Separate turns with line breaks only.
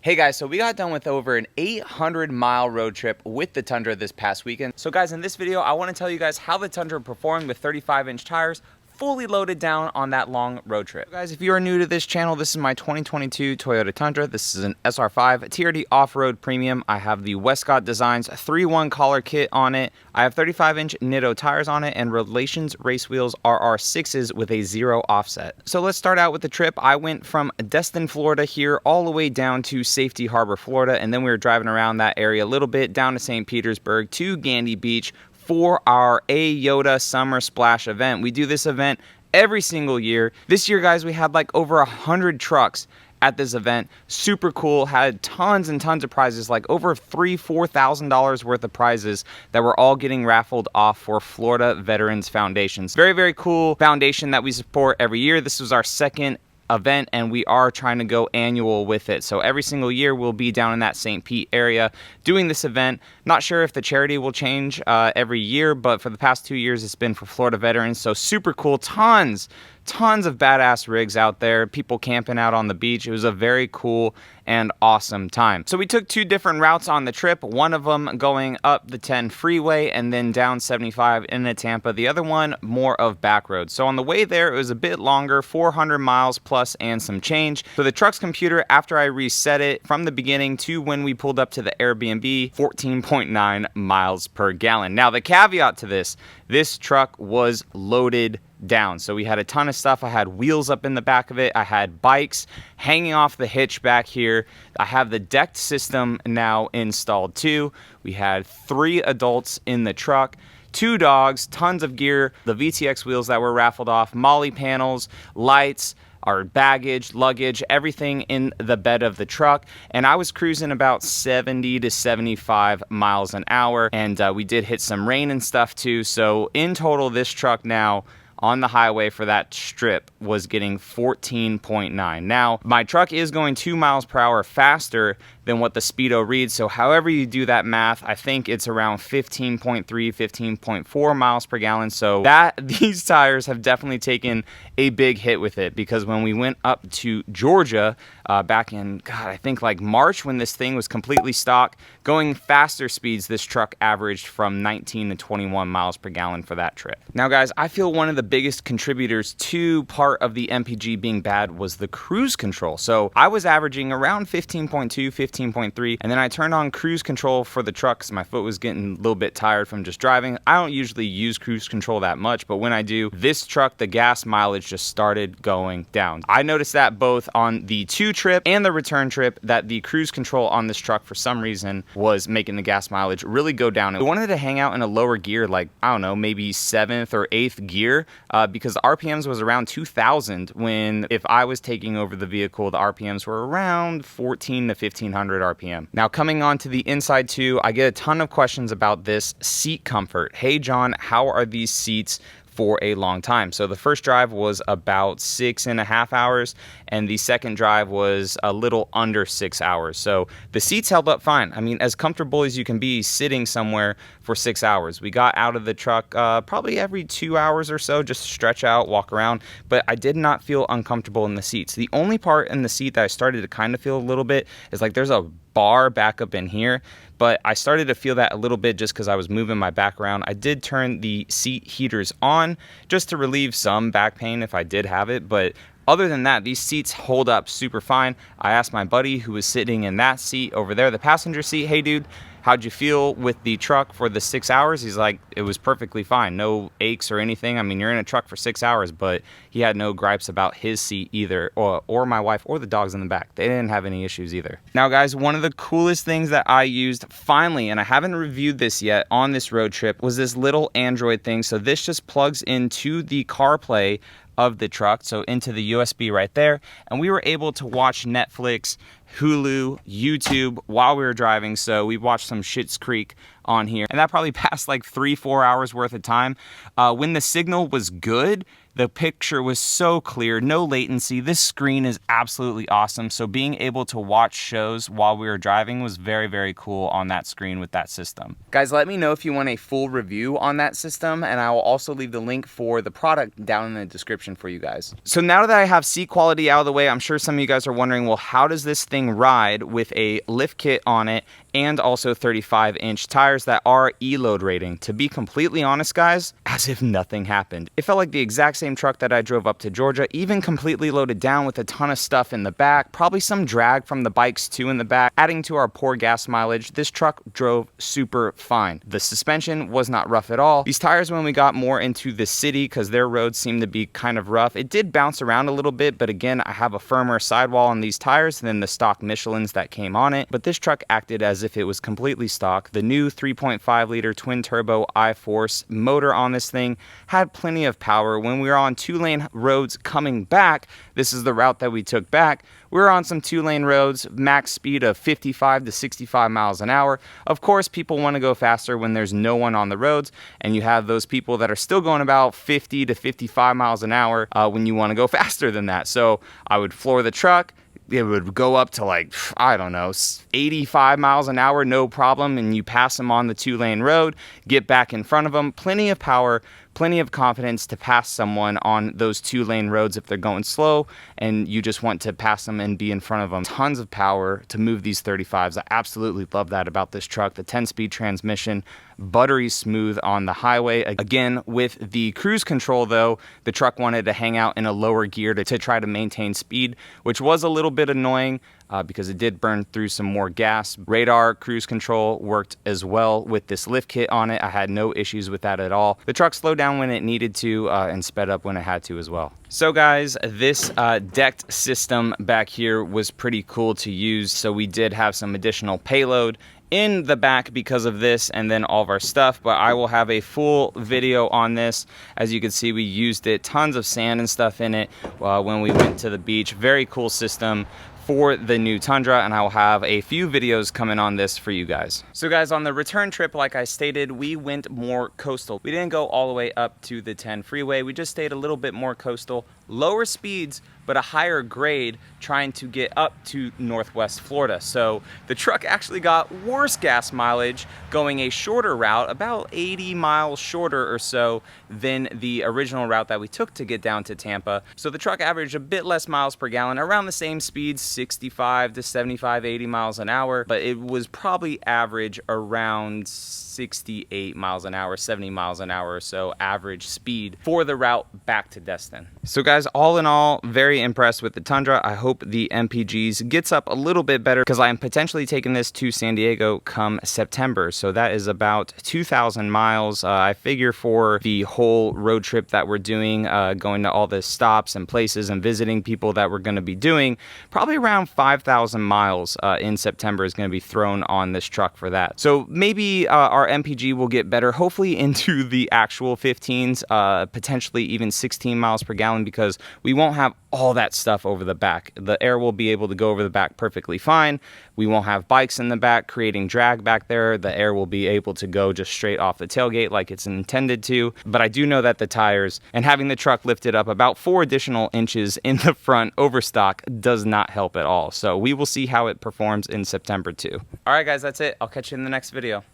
Hey guys, so we got done with over an 800-mile road trip with the Tundra this past weekend. So guys, in this video, I want to tell you guys how the Tundra performed with 35-inch tires, fully loaded down on that long road trip. So guys, if you are new to this channel, this is my 2022 Toyota Tundra. This is an SR5 TRD off-road premium. I have the Westcott Designs 3-1 collar kit on it. I have 35-inch Nitto tires on it and Relations race wheels RR6s with a 0 offset. So let's start out with the trip. I went from Destin, Florida here all the way down to Safety Harbor, Florida, and then we were driving around that area a little bit down to St. Petersburg to Gandy Beach for our AYOTA Summer Splash event. We do this event every single year. This year, guys, we had like over 100 trucks at this event. Super cool. Had tons and tons of prizes, like over $4,000 worth of prizes that were all getting raffled off for Florida Veterans Foundations. Very, very cool foundation that we support every year. This was our second event and we are trying to go annual with it. So every single year we'll be down in that St. Pete area doing this event. Not sure if the charity will change every year, but for the past 2 years it's been for Florida veterans. So super cool. Tons of badass rigs out there, people camping out on the beach. It was a very cool and awesome time. So we took 2 different routes on the trip, one of them going up the 10 freeway and then down 75 into Tampa, the other one more of back roads. So on the way there, it was a bit longer, 400 miles plus and some change. So the truck's computer, after I reset it from the beginning to when we pulled up to the Airbnb, 14.9 miles per gallon. Now the caveat to this truck was loaded down. So we had a ton of stuff. I had wheels up in the back of it. I had bikes hanging off the hitch back here. I have the decked system now installed too. We had 3 adults in the truck, 2 dogs, tons of gear, the VTX wheels that were raffled off, molly panels, lights, our baggage, luggage, everything in the bed of the truck. And I was cruising about 70 to 75 miles an hour. And we did hit some rain and stuff too. So in total, this truck now on the highway for that strip was getting 14.9. Now, my truck is going 2 miles per hour faster than what the speedo reads. So however you do that math, I think it's around 15.3, 15.4 miles per gallon. So these tires have definitely taken a big hit with it, because when we went up to Georgia back in, I think like March, when this thing was completely stock, going faster speeds, this truck averaged from 19 to 21 miles per gallon for that trip. Now guys, I feel one of the biggest contributors to part of the MPG being bad was the cruise control. So I was averaging around 15.2, 15.3, and then I turned on cruise control for the truck because my foot was getting a little bit tired from just driving. I don't usually use cruise control that much, but when I do, this truck, the gas mileage just started going down. I noticed that both on the 2 trip and the return trip, that the cruise control on this truck for some reason was making the gas mileage really go down. I wanted to hang out in a lower gear, like, I don't know, maybe 7th or 8th gear, because the RPMs was around 2,000 when, if I was taking over the vehicle, the RPMs were around 14 to 1,500 RPM. Now coming on to the inside too, I get a ton of questions about this seat comfort. Hey John, how are these seats for a long time? So the first drive was about 6.5 hours and the second drive was a little under 6 hours. So the seats held up fine. I mean, as comfortable as you can be sitting somewhere for 6 hours. We got out of the truck probably every 2 hours or so, just stretch out, walk around, but I did not feel uncomfortable in the seats. The only part in the seat that I started to kind of feel a little bit is like there's a bar back up in here, but I started to feel that a little bit just because I was moving my back around. I did turn the seat heaters on just to relieve some back pain if I did have it, but other than that, these seats hold up super fine. I asked my buddy who was sitting in that seat over there, the passenger seat, hey dude, how'd you feel with the truck for the 6 hours? He's like, it was perfectly fine. No aches or anything. I mean, you're in a truck for 6 hours, but he had no gripes about his seat either, or my wife or the dogs in the back. They didn't have any issues either. Now guys, one of the coolest things that I used finally, and I haven't reviewed this yet on this road trip, was this little Android thing. So this just plugs into the CarPlay of the truck, so into the USB right there, and we were able to watch Netflix, Hulu, YouTube while we were driving. So we watched some Schitt's Creek on here, and that probably passed like 3-4 hours worth of time. When the signal was good, The picture was so clear, no latency. This screen is absolutely awesome. So being able to watch shows while we were driving was very, very cool on that screen with that system. Guys, let me know if you want a full review on that system, and I will also leave the link for the product down in the description for you guys. So now that I have seat quality out of the way, I'm sure some of you guys are wondering, well, how does this thing ride with a lift kit on it and also 35-inch tires that are E-load rating? To be completely honest, guys, as if nothing happened. It felt like the exact same truck that I drove up to Georgia, even completely loaded down with a ton of stuff in the back, probably some drag from the bikes too in the back, adding to our poor gas mileage. This truck drove super fine. The suspension was not rough at all. These tires, when we got more into the city, because their roads seemed to be kind of rough, it did bounce around a little bit, but again, I have a firmer sidewall on these tires than the stock Michelins that came on it, but this truck acted as if it was completely stock. The new 3.5 liter twin turbo I-Force motor on this thing had plenty of power. When we were on 2-lane roads coming back, this is the route that we took back, we were on some 2-lane roads, max speed of 55 to 65 miles an hour. Of course, people want to go faster when there's no one on the roads, and you have those people that are still going about 50 to 55 miles an hour when you want to go faster than that. So I would floor the truck. It would go up to like, I don't know, 85 miles an hour, no problem, and you pass them on the 2-lane road, get back in front of them. Plenty of power, plenty of confidence to pass someone on those 2-lane roads if they're going slow and you just want to pass them and be in front of them. Tons of power to move these 35s. I absolutely love that about this truck. The 10-speed transmission, buttery smooth on the highway. Again, with the cruise control though, the truck wanted to hang out in a lower gear to try to maintain speed, which was a little bit annoying because it did burn through some more gas. Radar cruise control worked as well with this lift kit on it. I had no issues with that at all. The truck slowed down when it needed to and sped up when it had to as well. So guys, this decked system back here was pretty cool to use. So we did have some additional payload in the back because of this and then all of our stuff, but I will have a full video on this. As you can see, we used it, tons of sand and stuff in it when we went to the beach. Very cool system for the new Tundra, and I will have a few videos coming on this for you guys. So guys, on the return trip, like I stated, we went more coastal. We didn't go all the way up to the 10 freeway. We just stayed a little bit more coastal, lower speeds, but a higher grade, trying to get up to Northwest Florida. So the truck actually got worse gas mileage going a shorter route, about 80 miles shorter or so than the original route that we took to get down to Tampa. So the truck averaged a bit less miles per gallon, around the same speeds, 65 to 75, 80 miles an hour, but it was probably average around 68 miles an hour, 70 miles an hour or so average speed for the route back to Destin. So guys, all in all, very impressed with the Tundra. I hope the MPGs gets up a little bit better because I am potentially taking this to San Diego come September. So that is about 2,000 miles. I figure for the whole road trip that we're doing, going to all the stops and places and visiting people that we're going to be doing, probably around 5,000 miles in September is going to be thrown on this truck for that. So maybe our MPG will get better, hopefully into the actual 15s, potentially even 16 miles per gallon, because we won't have all that stuff over the back. The air will be able to go over the back perfectly fine. We won't have bikes in the back creating drag back there. The air will be able to go just straight off the tailgate like it's intended to. But I do know that the tires and having the truck lifted up about 4 additional inches in the front over stock does not help at all. So we will see how it performs in September too. All right guys, that's it. I'll catch you in the next video.